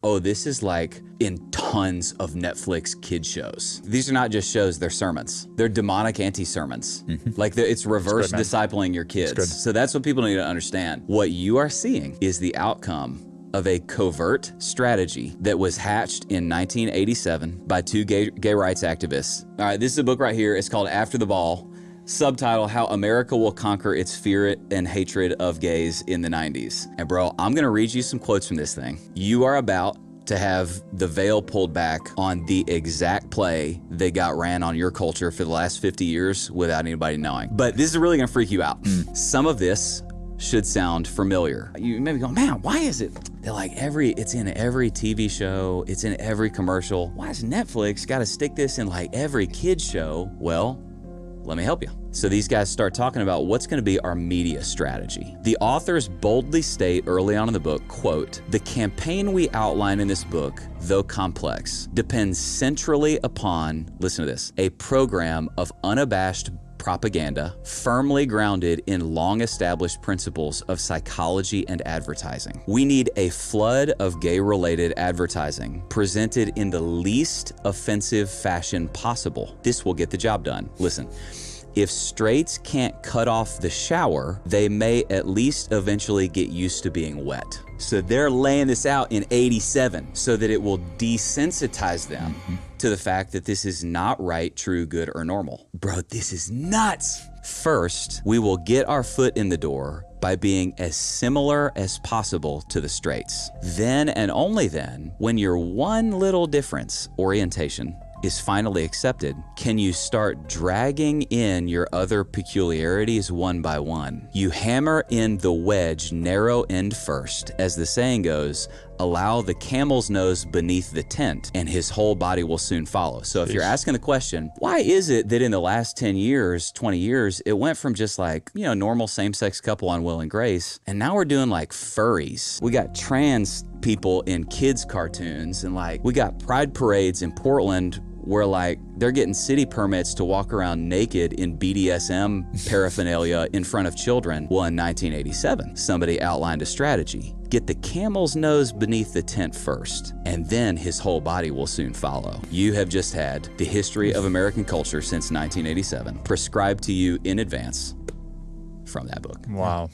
oh, this is like in tons of Netflix kid shows. These are not just shows, they're sermons. They're demonic anti-sermons. Like it's reverse discipling your kids. So that's what people need to understand. What you are seeing is the outcome of a covert strategy that was hatched in 1987 by two gay rights activists. All right, this is a book right here. It's called After the Ball. Subtitle, How America Will Conquer Its Fear and Hatred of Gays in the 90s. And bro, I'm gonna read you some quotes from this thing. You are about to have the veil pulled back on the exact play that got ran on your culture for the last 50 years without anybody knowing. But this is really gonna freak you out. Some of this should sound familiar. You may be going, man, why is it? They're like, it's in every TV show, it's in every commercial. Why has Netflix got to stick this in like every kid's show? Well, let me help you. So these guys start talking about what's going to be our media strategy. The authors boldly state early on in the book, quote, the campaign we outline in this book, though complex, depends centrally upon, listen to this, a program of unabashed propaganda firmly grounded in long-established principles of psychology and advertising. We need a flood of gay-related advertising presented in the least offensive fashion possible. This will get the job done. Listen, if straights can't cut off the shower, they may at least eventually get used to being wet. So they're laying this out in 87 so that it will desensitize them to the fact that this is not right, true, good, or normal. Bro, this is nuts. First, we will get our foot in the door by being as similar as possible to the straights. Then and only then, when your one little difference, orientation, is finally accepted, can you start dragging in your other peculiarities one by one. You hammer in the wedge narrow end first. As the saying goes, allow the camel's nose beneath the tent and his whole body will soon follow. So if you're asking the question, why is it that in the last 10 years, 20 years, it went from just like, normal same-sex couple on Will and Grace, and now we're doing like furries. We got trans people in kids cartoons, and like we got pride parades in Portland where like they're getting city permits to walk around naked in BDSM paraphernalia in front of children. Well, in 1987, somebody outlined a strategy. Get the camel's nose beneath the tent first, and then his whole body will soon follow. You have just had the history of American culture since 1987 prescribed to you in advance from that book. Wow.